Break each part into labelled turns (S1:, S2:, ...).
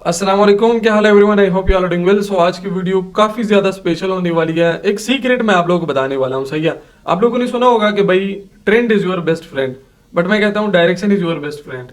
S1: अस्सलाम वालेकुम, क्या हाल है everyone? I hope you are doing well. So आज की वीडियो काफी ज्यादा स्पेशल होने वाली है। एक सीक्रेट मैं आप लोगों को बताने वाला हूँ, सही है। आप लोगों ने सुना होगा कि भाई trend is your best friend, but मैं कहता हूँ direction is your best friend.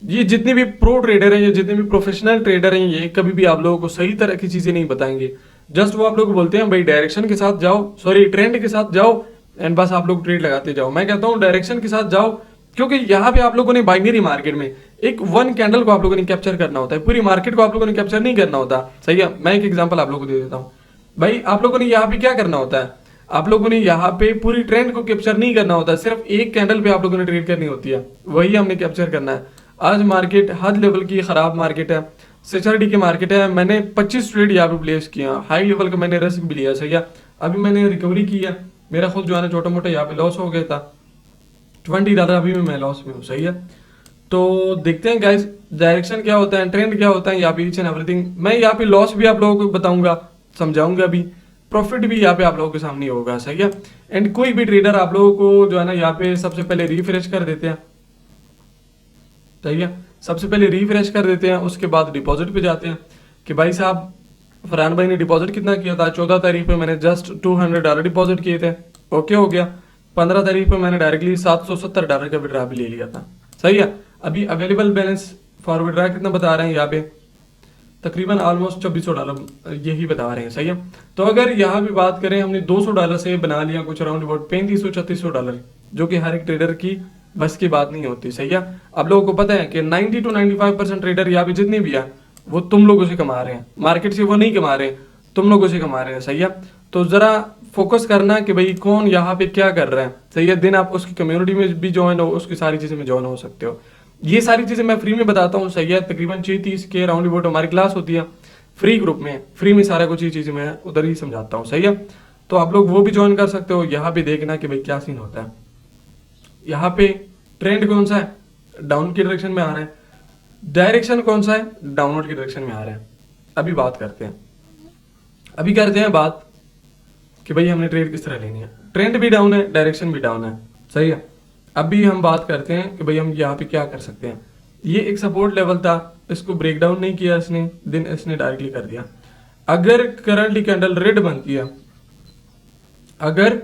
S1: ये जितने भी प्रो ट्रेडर हैं, ये जितने भी प्रोफेशनल ट्रेडर हैं, ये कभी भी आप लोगों को सही तरह की चीजें नहीं बताएंगे। जस्ट वो आप लोग को बोलते हैं भाई डायरेक्शन के साथ जाओ, सॉरी ट्रेंड के साथ जाओ, एंड बस आप लोग ट्रेड लगाते जाओ। मैं कहता हूँ डायरेक्शन के साथ जाओ, क्योंकि यहाँ पे आप लोगों ने बाइनरी मार्केट में एक वन कैंडल को आप लोगों ने कैप्चर करना होता है, पूरी मार्केट को आप लोगों ने कैप्चर नहीं करना होता, सही है। मैं एक एग्जांपल आप लोगों को दे देता हूँ। भाई आप लोगों ने यहाँ पे क्या करना होता है, आप लोगों ने यहाँ पे पूरी ट्रेंड को कैप्चर नहीं करना होता, सिर्फ एक कैंडल पे आप लोगों ने ट्रेड करनी होती है, वही हमने कैप्चर करना है। आज मार्केट हद लेवल की खराब मार्केट है, सिक्योरिटी की मार्केट है। मैंने 25 ट्रेड यहाँ पे प्लेस किया, हाई लेवल का मैंने रिस्क भी लिया, सही है। अभी मैंने रिकवरी की है, मेरा खुद जो है ना छोटा मोटा यहाँ पे लॉस हो गया था, $20 अभी भी मैं लॉस में हूँ, सही है। तो देखते हैं गाइस डायरेक्शन क्या होता है, ट्रेंड क्या होता है, यहाँ पे ईच एंड एवरीथिंग। मैं यहाँ पे लॉस भी आप लोगों को बताऊंगा, समझाऊंगा भी, प्रॉफिट भी यहाँ पे आप लोगों के सामने होगा, सही है। एंड कोई भी ट्रेडर आप लोगों को जो है ना यहाँ पे सबसे पहले रिफ्रेश कर देते हैं, सही है। सबसे पहले रिफ्रेश कर देते हैं, उसके बाद डिपॉजिट पे जाते हैं कि भाई साहब फरहान भाई ने डिपॉजिट कितना किया था। 14 तारीख पे मैंने जस्ट $200 डिपॉजिट किए थे, ओके हो गया। 15 तारीख पे मैंने डायरेक्टली $770 का विड्रा भी ले लिया था, सही है। अभी अवेलेबल बैलेंस फॉर विड्रा कितना बता रहे हैं यहाँ पे, तकरीबन ऑलमोस्ट $2400 यही बता रहे हैं, सही है। तो अगर यहाँ भी बात करें, हमने $200 से बना लिया कुछ अराउंड अबाउट $3500-3600, जो कि हर एक ट्रेडर की बस की बात नहीं होती, सही है। आप लोगों को पता है कि 90 to 95% ट्रेडर यहाँ पे जितने भी है वो तुम लोगों से कमा रहे हैं, मार्केट से वो नहीं कमा रहे, तुम लोगों से कमा रहे हैं, सही है। तो जरा फोकस करना कि भाई कौन यहाँ पे क्या कर रहा है, सही है। दिन आप उसकी कम्युनिटी में भी ज्वाइन हो, उसकी सारी चीजें में ज्वाइन हो सकते हो। ये सारी चीजें मैं फ्री में बताता हूँ, सही है। तकरीबन 6:30 के राउंड अबाउट हमारी क्लास होती है फ्री ग्रुप में, फ्री में सारा कुछ ये चीजें मैं उधर ही समझाता हूँ, सही है। तो आप लोग वो भी ज्वाइन कर सकते हो। यहाँ पे देखना कि भाई क्या सीन होता है। यहाँ पे ट्रेंड कौन सा है, डाउन की डायरेक्शन में आ रहा है। डायरेक्शन कौन सा है, डाउनवर्ड की डायरेक्शन में आ रहा है। अभी बात करते हैं, अभी करते हैं बात कि भाई हमने ट्रेड किस तरह लेनी है। ट्रेंड भी डाउन है, डायरेक्शन भी डाउन है, सही है। अभी हम बात करते हैं कि भाई हम यहाँ पे क्या कर सकते हैं। ये एक सपोर्ट लेवल था, इसको ब्रेक डाउन नहीं किया इसने, दिन इसने डायरेक्टली कर दिया। अगर करंटली कैंडल रेड बनती है, अगर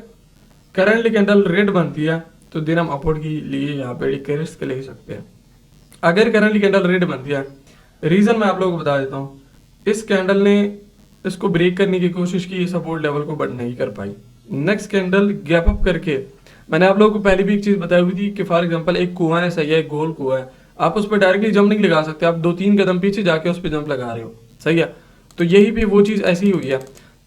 S1: करंटली कैंडल रेड बनती है तो दिन हम अपवर्ड के लिए यहाँ पे एक रिस्क ले सकते हैं। अगर करंटली कैंडल रेड बनती है, रीजन मैं आप लोगों को बता देता हूँ। इस कैंडल ने इसको ब्रेक करने की कोशिश की, सपोर्ट लेवल को बट नहीं कर पाई। नेक्स्ट कैंडल गैप अप करके, मैंने आप लोगों को पहले भी एक चीज बताई हुई थी कि फॉर एग्जांपल एक कुआं है, सही है, एक गोल कुआं है, आप उस पर डायरेक्टली जंप नहीं लगा सकते, आप 2-3 कदम पीछे जाके उस पर जंप लगा रहे हो, सही है। तो यही पे वो चीज ऐसी ही हुई है।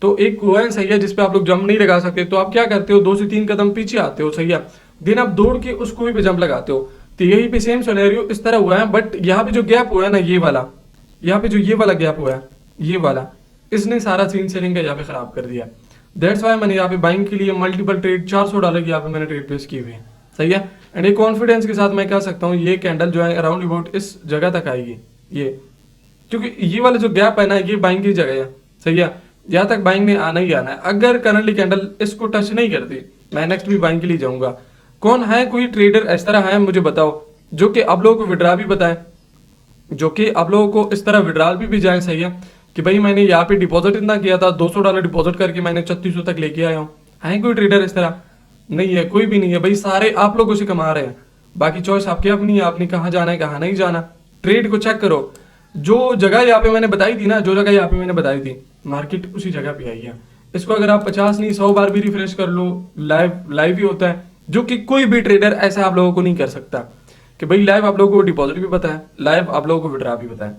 S1: तो एक कुआं है, सही है, जिसपे आप लोग जंप नहीं लगा सकते, तो आप क्या करते हो, 2 से 3 कदम पीछे आते हो, सही है। दिन आप दौड़ के उस कुएं पे जंप लगाते हो। तो यही पे सेम सिनेरियो इस तरह हुआ है, बट यहाँ पे जो गैप हुआ है ना, ये वाला, यहाँ पे जो ये वाला गैप हुआ है, ये वाला, इसने सारा सीन सेलिंग का यहाँ पे खराब कर दिया। दैट्स वाई मैंने यहाँ पे बाइंग के लिए मल्टीपल ट्रेड $400 की यहाँ पे मैंने ट्रेड प्लेस की हुई है, सही है। एंड एक कॉन्फिडेंस के साथ मैं कह सकता हूँ ये कैंडल जो है अराउंड अबाउट इस जगह तक आएगी, ये, क्योंकि ये वाला जो गैप है ना, ये बाइंग की जगह है, सही है। यहाँ तक बाइंग ने आना ही आना है। अगर करंटली कैंडल इसको टच नहीं करती, मैं नेक्स्ट भी बाइंग के लिए जाऊंगा। कौन है कोई ट्रेडर इस तरह है, मुझे बताओ, जो कि आप लोगों को विड्रा भी बताए, जो कि आप लोगों को इस तरह विड्रॉल भी जाए, सही है, कि भाई मैंने यहाँ पे डिपॉजिट इतना किया था, $200 डिपॉजिट करके मैंने 3600 तक लेके आया हूँ। है कोई ट्रेडर इस तरह? नहीं है, कोई भी नहीं है भाई, सारे आप लोगों से कमा रहे हैं। बाकी चॉइस आपकी अपनी है, आपने कहाँ जाना है कहाँ नहीं जाना। ट्रेड को चेक करो, जो जगह यहाँ पे मैंने बताई थी ना, जो जगह यहाँ पे मैंने बताई थी, मार्केट उसी जगह पे आई है। इसको अगर आप 50 नहीं 100 बार भी रिफ्रेश कर लो, लाइव ही होता है, जो कि कोई भी ट्रेडर ऐसा आप लोगों को नहीं कर सकता कि भाई लाइव आप लोगों को डिपॉजिट भी पता है, लाइव आप लोगों को विड्रा भी पता है।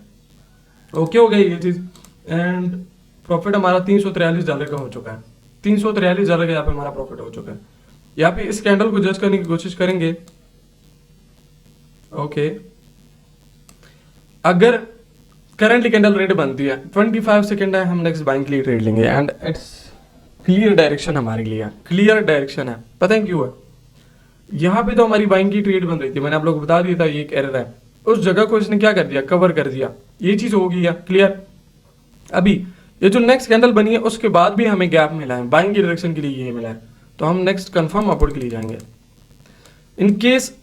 S1: ओके हो गया ये चीज। एंड प्रॉफिट हमारा $343 का हो चुका है, $343 का यहाँ पे हमारा प्रॉफिट हो चुका है। यहाँ पे इस कैंडल को जज करने की कोशिश करेंगे। ओके, अगर करंटली कैंडल रेड बनती है, 25 सेकेंड है, हम नेक्स्ट बाइंग के लिए ट्रेड लेंगे। एंड इट्स क्लियर डायरेक्शन हमारे लिए, क्लियर डायरेक्शन है। पता है क्यों है? यहाँ पे तो हमारी बाइंग की ट्रेड बन रही थी, मैंने आप लोग को बता दिया था ये एक एरर है। उस जगह को इसने क्या कर दिया, कवर कर दिया, ये चीज हो गई है क्लियर। अभी ये जो नेक्स्ट कैंडल बनी है उसके बाद भी हमें गैप मिला है, बाइंग की डायरेक्शन के लिए ये मिला है, तो हम नेक्स्ट कंफर्म अपवर्ड के लिए जाएंगे। इन केस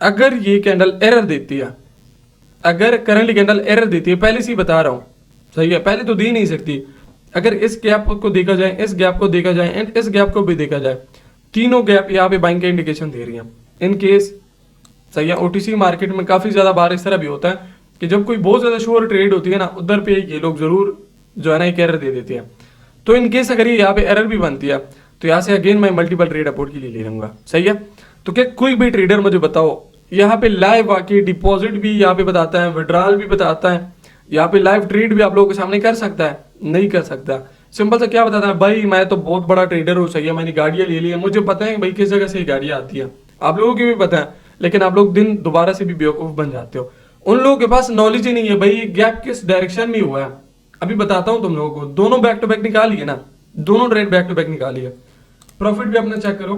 S1: अगर ये कैंडल एरर देती है, अगर करंटली कैंडल एरर देती है, पहले से ही बता रहा हूँ, सही है, पहले तो दे नहीं सकती। अगर इस गैप को देखा जाए, इस गैप को देखा जाए एंड इस गैप को भी देखा जाए, तीनों गैप यहाँ पे बाइंग का इंडिकेशन दे रही है। इन केस सही है, ओटीसी मार्केट में काफी ज्यादा बार इस तरह भी होता है कि जब कोई बहुत ज्यादा श्योर ट्रेड होती है ना, उधर पे ये लोग जरूर जो है ना एक एरर दे देते हैं। तो इन केस अगर ये यहाँ पे एरर भी बनती है तो यहाँ से अगेन मैं मल्टीपल ट्रेड अपोर्ट के लिए ले लूंगा, सही है। तो क्या कोई भी ट्रेडर मुझे बताओ, यहाँ पे लाइव आके डिपॉजिट भी यहाँ पे बताता है, विड्रॉल भी बताता है, यहाँ पे लाइव ट्रेड भी आप लोगों के सामने कर सकता है? नहीं कर सकता। सिंपल सा क्या बताता है, भाई मैं तो बहुत बड़ा ट्रेडर हूँ, सही है, मैंने गाड़ियां ले ली है, मुझे पता है भाई किस जगह से गाड़ियां आती है, आप लोगों को भी पता है, लेकिन आप लोग दिन दोबारा से भी बेवकूफ बन जाते हो। उन लोगों के पास नॉलेज ही नहीं है भाई गैप किस डायरेक्शन में हुआ है। अभी बताता हूँ तुम लोगों को, दोनों बैक टू बैक निकाली है ना, दोनों ट्रेड बैक टू बैक निकाली है। प्रॉफिट भी अपना चेक करो,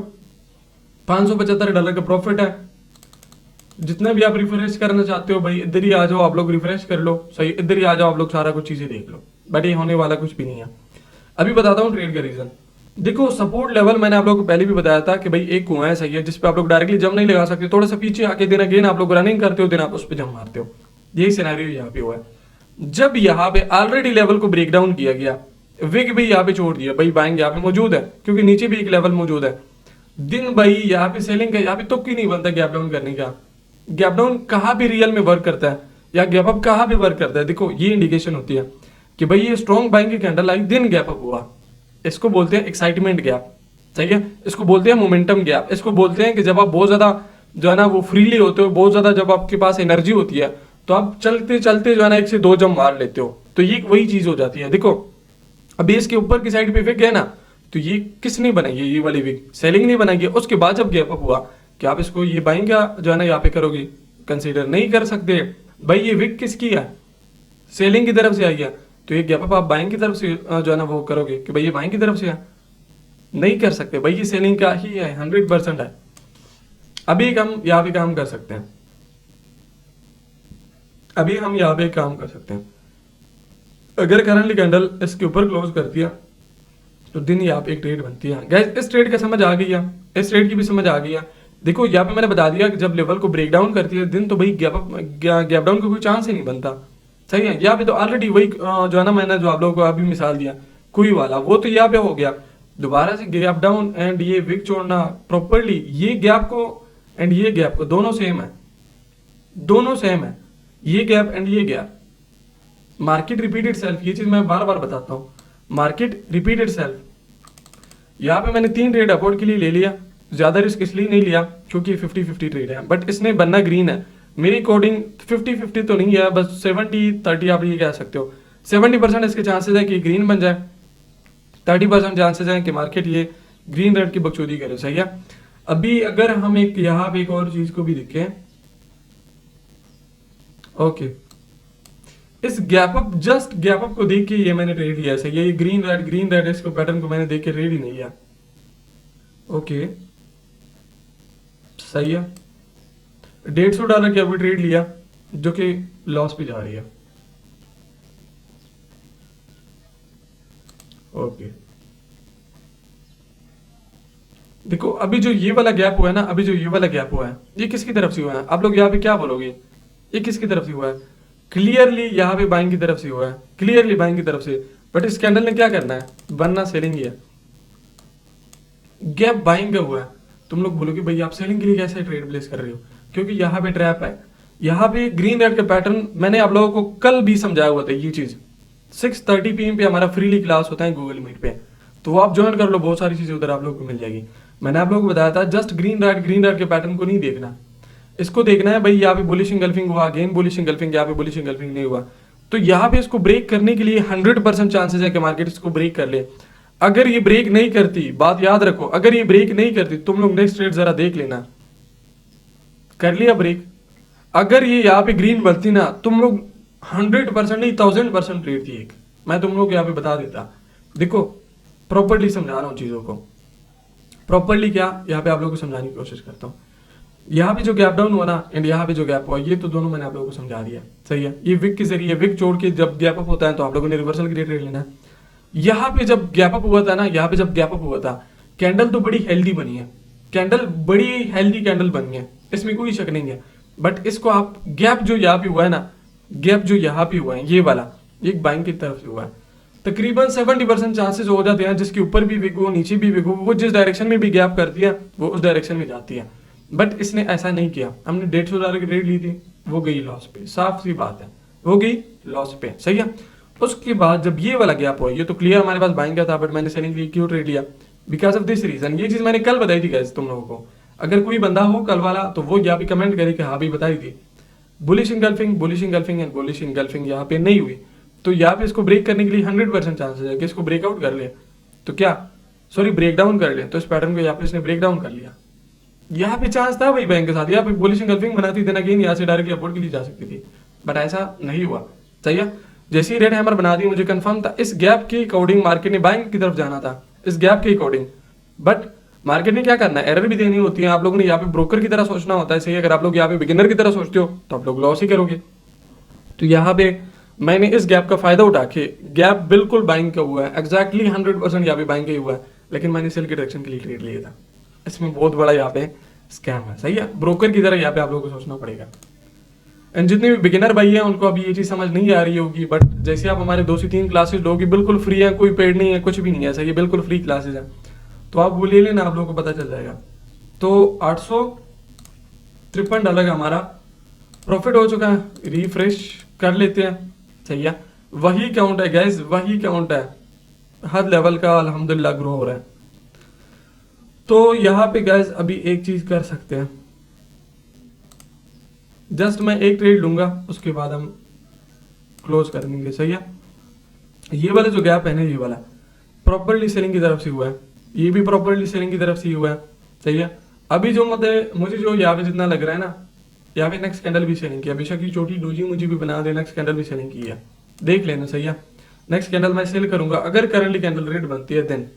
S1: $575 का प्रॉफिट है। जितना भी आप रिफ्रेश करना चाहते हो भाई इधर ही आ जाओ, आप लोग रिफ्रेश कर लो, सही, इधर ही आ जाओ, आप लोग सारा कुछ चीजें देख लो, बट ये होने वाला कुछ भी नहीं है। अभी बताता हूँ ट्रेड का रीजन। देखो सपोर्ट लेवल मैंने आप लोगों को पहले भी बताया था कि भाई एक कुआं है, सही है, जिसपे आप लोग डायरेक्टली जंप नहीं लगा सकते, थोड़ा सा पीछे आके दिन अगेन आप लोग रनिंग करते हो, दिन आप उस पर जंप मारते हो। यही सिनेरियो यहाँ पे हुआ है। जब यहाँ पे ऑलरेडी लेवल को ब्रेक डाउन किया गया, विग भी यहाँ पे छोड़ दिया, भाई बाइंग यहाँ पे मौजूद है क्योंकि नीचे भी एक लेवल मौजूद है। दिन भाई यहाँ पे सेलिंग का यहाँ पे तुक ही नहीं बनता गैप डाउन करने का। गैप डाउन कहाँ भी रियल में वर्क करता है या गैप अप कहाँ भी वर्क करता है? देखो ये इंडिकेशन होती है कि भाई ये स्ट्रॉन्ग बाइंग की कैंडल आई, दिन गैप अप हुआ, इसको बोलते हैं एक्साइटमेंट गैप, सही है, इसको बोलते हैं मोमेंटम गैप, इसको बोलते हैं कि जब आप बहुत ज्यादा जो है ना वो फ्रीली होते हो, बहुत ज्यादा जब आपके पास एनर्जी होती है तो आप चलते चलते जो है ना 1 से 2 जंप मार लेते हो, तो ये वही चीज हो जाती है। देखो अभी इसके ऊपर की साइड पे विग है ना, तो ये किसने बनाई है? ये वाली विग सेलिंग नहीं बनाई है। उसके बाद जब गैप अप हुआ, क्या आप इसको ये बाइंग का जो है ना यहाँ पे करोगे? कंसीडर नहीं कर सकते भाई। ये विग किसकी है? सेलिंग की तरफ से आई है, तो ये गैप अप आप बाइंग की तरफ से जो है ना वो करोगे कि भाई ये बाइंग की तरफ से है? नहीं कर सकते भाई, ये सेलिंग का ही है, 100% है। अभी हम यहाँ पे काम कर सकते हैं, अभी हम यहाँ पे काम कर सकते हैं। अगर करंटली कैंडल इसके ऊपर क्लोज करती है तो दिन यहाँ पे एक ट्रेड बनती है। गाइस इस ट्रेड का समझ आ गई है, इस ट्रेड की भी समझ आ गई है। देखो यहाँ पे मैंने बता दिया कि जब लेवल को ब्रेक डाउन करती है दिन, तो भाई गैप डाउन का कोई चांस ही नहीं बनता, सही है। यहाँ पे तो ऑलरेडी वही जो है ना मैंने जो आप लोगों को अभी मिसाल दिया कोई वाला, वो तो यहाँ पे हो गया। दोबारा से गैप डाउन एंड ये विक छोड़ना प्रॉपरली, ये गैप को एंड ये गैप को दोनों सेम है, दोनों सेम है, ये गैप एंड ये गैप। मार्केट रिपीटेड सेल्फ, ये चीज मैं बार बार बताता हूँ, मार्केट रिपीटेड सेल्फ। यहाँ पे मैंने 3 ट्रेड अपोर्ट के लिए ले लिया, ज्यादा रिस्क इसलिए नहीं लिया क्योंकि 50-50 ट्रेड है, बट इसने बनना ग्रीन है। मेरी अकॉर्डिंग 50-50 तो नहीं है, बस 70-30 आप ये कह सकते हो। 70% इसके चांसेस है कि ग्रीन बन जाए, 30% चांसेस है कि मार्केट ये ग्रीन रेड की बकचोदी करे, सही है। अभी अगर हम एक यहाँ पे एक और चीज को भी देखें, ओके, इस gap up, just gap up को देख के ये मैंने ट्रेड लिया, सही है। ये ग्रीन रेड इसको पैटर्न को मैंने देख के ट्रेड ही नहीं लिया, ओके, सही है। $150 की अभी ट्रेड लिया जो कि लॉस पे जा रही है, ओके। देखो अभी जो ये वाला गैप हुआ है ना, अभी जो ये वाला गैप हुआ है, ये किसकी तरफ से हुआ है? आप लोग यहाँ पे क्या बोलोगे? ये किसकी तरफ से हुआ है? क्लियरली यहाँ पे बाइंग की तरफ से हुआ है, क्लियरली बाइंग की तरफ से। बट इस कैंडल ने क्या करना है? बनना सेलिंग ही है। गैप बाइंग का हुआ है, तुम लोग बोलोगे भाई आप सेलिंग के लिए कैसे ट्रेड प्लेस कर रहे हो? क्योंकि यहाँ पे ट्रैप है, यहाँ पे ग्रीन रेड का पैटर्न मैंने आप लोगों को कल भी समझाया हुआ था। ये चीज 6:30 PM पे हमारा फ्रीली क्लास होता है गूगल मीट पे, तो आप ज्वाइन कर लो, बहुत सारी चीजें उधर आप लोगों को मिल जाएगी। मैंने आप लोगों को बताया था जस्ट ग्रीन रेड के पैटर्न को नहीं देखना, इसको देखना है भाई यहाँ पे बुलिश इंगल्फिंग हुआ, अगेन बुलिश इंगल्फिंग, यहाँ पे बुलिश इंगल्फिंग नहीं हुआ, तो यहाँ पे इसको ब्रेक करने के लिए 100% चांसेस है कि मार्केट इसको ब्रेक कर ले। अगर ये ब्रेक नहीं करती, बात याद रखो, अगर ये ब्रेक नहीं करती, तुम लोग नेक्स्ट ट्रेड जरा देख लेना, कर लिया ब्रेक, अगर ये यहाँ पे ग्रीन बनती ना, तुम लोग 100% नहीं 1000% ट्रेड थी एक, मैं तुम लोग यहाँ पे बता देता। देखो प्रॉपर्ली समझा रहा हूँ चीजों को, प्रॉपर्ली क्या यहाँ पे आप लोगों को समझाने की कोशिश करता हूँ। यहाँ पे जो गैप डाउन हुआ ना एंड यहाँ पे जो गैप हुआ, ये तो दोनों मैंने आप लोगों को समझा दिया, सही है। ये विक के जरिए, विक छोड़ के जब गैप अप होता है तो आप लोगों ने रिवर्सल के लिए ट्रेड लेना है। यहाँ पे जब गैप अप हुआ था ना, यहाँ पे जब गैप अप हुआ था, कैंडल तो बड़ी हेल्दी बनी है, कैंडल बड़ी हेल्दी कैंडल बनी है, इसमें कोई शक नहीं है। बट इसको आप गैप जो यहाँ पे हुआ है ना, गैप जो यहाँ पे हुआ है ये वाला, एक बाइंग की तरफ से हुआ है, तकरीबन 70% चांसेस हो जाते हैं जिसके ऊपर भी विगो नीचे भी विगो, वो जिस डायरेक्शन में भी गैप करती है वो उस डायरेक्शन में जाती है। बट इसने ऐसा नहीं किया, हमने $150 की ट्रेड ली थी, वो गई लॉस पे, साफ सी बात है, वो गई लॉस पे, सही है। उसके बाद जब ये वाला गैप हुआ, ये तो क्लियर हमारे पास बाइंग का था, बट मैंने सेलिंग की, क्यों ट्रेड लिया, बिकॉज ऑफ दिस रीजन। ये चीज मैंने कल बताई थी गाइस तुम लोगों को, अगर कोई बंदा हो कल वाला तो वो यहाँ पे कमेंट करे कि हाँ भी बताई थी। Bullish engulfing, bullish engulfing and bullish engulfing यहाँ पे नहीं हुई, तो यहाँ पे इसको ब्रेक करने के लिए 100% चांसेस है कि इसको ब्रेकआउट कर ले, तो क्या सॉरी ब्रेक डाउन कर ले, तो इस पैटर्न को यहाँ पे इसने ब्रेक डाउन कर लिया। यहाँ पे चांस था वही बैंक के साथ, यहाँ पे बुलिश इंगल्फिंग बनाती थी ना, कि यहाँ से डायरेक्टली अपवर्ड के लिए जा सकती थी, बट ऐसा नहीं हुआ, सही है। जैसे ही रेड हैमर बना दी, मुझे कंफर्म था इस गैप के अकॉर्डिंग मार्केट ने बाइंग की तरफ जाना था, इस गैप के अकॉर्डिंग। बट मार्केट ने क्या करना है, एरर भी देनी होती है, आप लोगों ने यहाँ पे ब्रोकर की तरह सोचना होता है, सही। अगर आप लोग यहाँ पे बिगिनर की तरह सोचते हो तो आप लोग लॉस ही करोगे। तो यहाँ पे मैंने इस गैप का फायदा उठा के, गैप बिल्कुल बाइंग का हुआ है, एग्जैक्टली 100% यहाँ पे बाइंग का ही हुआ है, लेकिन मैंने सेल की डायरेक्शन के लिए ट्रेड लिया था। इसमें बहुत बड़ा यहाँ पे स्कैम है, सही है। ब्रोकर की तरह यहाँ पे आप लोगों को सोचना पड़ेगा। एंड जितने भी बिगिनर भाई हैं उनको अभी ये चीज समझ नहीं आ रही होगी, बट जैसे आप हमारे 2 से 3 क्लासेस लोगे, बिल्कुल फ्री है, कोई पेड नहीं है, कुछ भी नहीं है, सही है, बिल्कुल फ्री क्लासेस है, तो आप वो ले लेना, आप लोगों को पता चल जाएगा। तो $853 का हमारा प्रॉफिट हो चुका है, रिफ्रेश कर लेते हैं, सही है। वही काउंट है गैस, वही काउंट है, हर लेवल का अल्हम्दुलिल्लाह ग्रो हो रहा है। तो यहाँ पे गैस अभी एक चीज कर सकते हैं, जस्ट मैं एक ट्रेड लूंगा, उसके बाद हम क्लोज कर देंगे, सही है। ये वाला जो गैप है ना, ये वाला प्रॉपरली सेलिंग की तरफ से हुआ है, ये भी प्रॉपरली सेलिंग की तरफ से ही हुआ है, सही है। अभी जो मुझे जो यहाँ पे जितना लग रहा है ना, यहाँ पे नेक्स्ट कैंडल भी सेलिंग किया, बेशक ये छोटी डोजी मुझे भी बना दे, नेक्स्ट कैंडल भी सेलिंग की है, देख लेना, सही है। नेक्स्ट कैंडल मैं सेल करूंगा, अगर करंटली कैंडल रेड बनती है देन,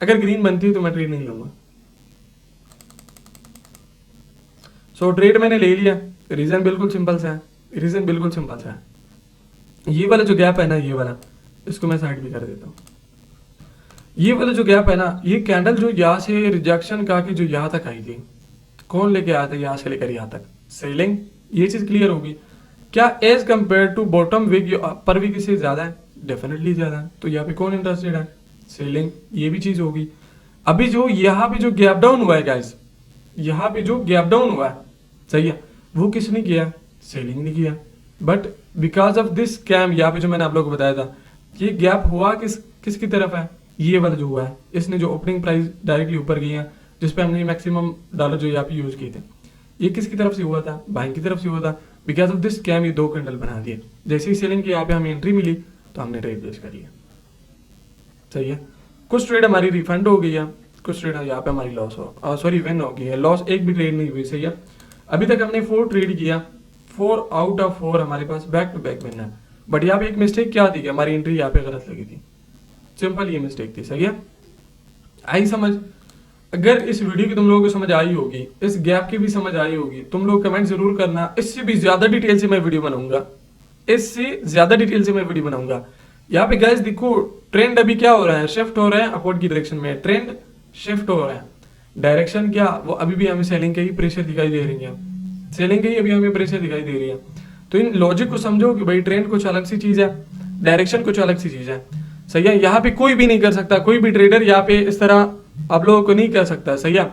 S1: अगर ग्रीन बनती है तो मैं ट्रेड नहीं लूंगा। सो ट्रेड मैंने ले लिया, रीजन बिल्कुल सिंपल सा है, रीजन बिल्कुल सिंपल सा है। ये वाला जो गैप है ना, ये वाला, इसको मैं साइड भी कर देता हूँ। ये वाला जो गैप है ना, ये कैंडल जो यहाँ से रिजेक्शन का के जो यहाँ तक आई थी, कौन लेके आया था यहाँ से लेकर यहाँ तक, सेलिंग, ये चीज क्लियर होगी। क्या as compare to bottom wig upper wig से ज्यादा है, डेफिनेटली ज्यादा है, तो यहाँ पे कौन इंटरेस्टेड है, सेलिंग, ये भी चीज होगी। अभी जो यहाँ पे जो गैप डाउन हुआ है गाइस, यहाँ पे जो गैप डाउन हुआ है, सही है, वो किसने किया, सेलिंग ने किया। But because of this scam, यहाँ पे जो मैंने आप लोगों को बताया था, ये गैप हुआ किसकी तरफ है, ये वाला जो हुआ है, इसने जो ओपनिंग प्राइस डायरेक्टली ऊपर गई है, जिसपे हमने मैक्सिमम डॉलर जो यहाँ पे यूज किए थे, ये किसकी तरफ से हुआ था, बाइंग की तरफ से हुआ था। बिकॉज ऑफ दिस स्कैम ये 2 कैंडल बना दिए, जैसे ही सेलिंग की यहाँ पे हमें एंट्री मिली तो हमने ट्रेड प्लेस कर लिया, सही है। कुछ ट्रेड हमारी रिफंड हो गई है, कुछ ट्रेड यहाँ पे हमारी लॉस हो, सॉरी विन हो गई है, लॉस एक भी ट्रेड नहीं हुई, सही है। अभी तक हमने 4 ट्रेड किया, 4 आउट ऑफ 4 हमारे पास बैक टू बैक विन है। बट यहाँ पे एक मिस्टेक क्या थी, हमारी एंट्री यहाँ पे गलत लगी थी, सिंपल ये मिस्टेक थी, सही है। आई समझ, अगर इस वीडियो की तुम लोगों को समझ आई होगी, इस गैप की भी समझ आई होगी, तुम लोग कमेंट जरूर करना, इससे भी ज्यादा डिटेल से मैं वीडियो बनाऊंगा, इससे ज्यादा डिटेल से मैं वीडियो बनाऊंगा। यहाँ पे गाइस देखो, ट्रेंड अभी क्या हो रहा है, शिफ्ट हो रहा है अपवर्ड की डायरेक्शन में, ट्रेंड शिफ्ट हो रहा है, डायरेक्शन क्या, वो अभी भी हमें सेलिंग के ही प्रेशर दिखाई दे रही है, सेलिंग के ही अभी हमें प्रेशर दिखाई दे रही है। तो इन लॉजिक को समझो कि भाई ट्रेंड कुछ अलग सी चीज है, डायरेक्शन कुछ अलग सी चीज है, सही है। यहाँ पे कोई भी नहीं कर सकता, कोई भी ट्रेडर यहाँ पे इस तरह आप लोगों को नहीं कर सकता, सही है,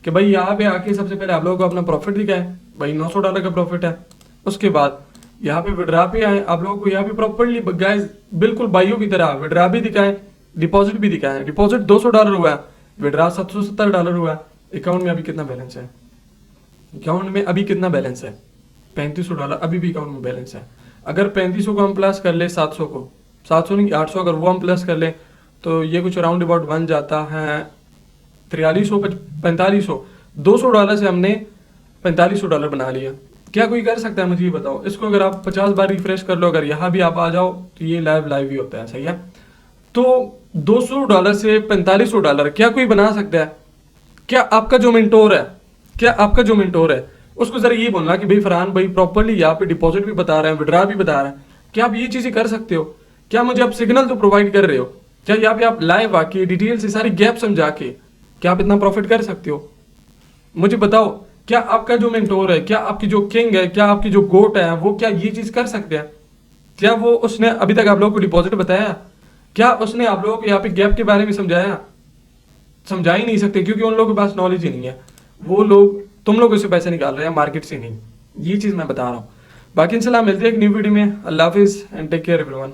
S1: कि भाई यहाँ पे आके सबसे पहले आप लोगों को अपना प्रॉफिट दिखाए, भाई $900 का प्रॉफिट है, उसके बाद यहाँ पे विड्रा पे आए, आप लोगों को यहाँ पे प्रॉपरली गाइस बिल्कुल बाइयों की तरह विड्रा भी दिखाए, डिपॉजिट भी दिखाए। डिपॉजिट $200 हुआ है, विड्रा $770 हुआ है। अकाउंट में अभी कितना बैलेंस है, अकाउंट में अभी कितना बैलेंस है, $3500 अभी भी अकाउंट में बैलेंस है। अगर 3500 को हम प्लस कर ले 700 को, 700 नहीं 800, अगर वो हम प्लस कर ले तो ये कुछ राउंड अबाउट बन जाता है 4300 4500। $200 से हमने $4500 बना लिया। क्या कोई कर सकता है, मुझे ये बताओ। इसको अगर आप 50 बार रिफ्रेश कर लो, अगर यहाँ भी आप आ जाओ तो ये लाइव ही होता है, सही है। तो $200 से $4500 क्या कोई बना सकता है? क्या आपका जो मेंटोर है उसको जरा ये बोलना कि भाई फरहान भाई प्रॉपरली यहाँ पे डिपॉजिट भी बता रहे हैं, विड्रा भी बता रहे हैं, क्या आप ये चीजें कर सकते हो? क्या मुझे आप सिग्नल तो प्रोवाइड कर रहे हो? क्या यहाँ पे आप लाइव आके डिटेल से सारी गैप समझा के क्या आप इतना प्रॉफिट कर सकते हो? मुझे बताओ। क्या आपका जो मेंटोर है, क्या आपकी जो किंग है, क्या आपकी जो गोट है, वो क्या ये चीज कर सकते हैं? क्या वो उसने अभी तक आप लोगों को डिपॉजिट बताया? क्या उसने आप लोगों को यहाँ पे गैप के बारे में समझाया? समझा ही नहीं सकते, क्योंकि उन लोगों के पास नॉलेज ही नहीं है। वो लोग तुम लोगों से पैसे निकाल रहे हैं, मार्केट से नहीं। ये चीज मैं बता रहा हूँ। बाकी इंशाल्लाह मिलते हैं एक न्यू वीडियो में। अल्लाह हाफिज एंड टेक केयर एवरीवन।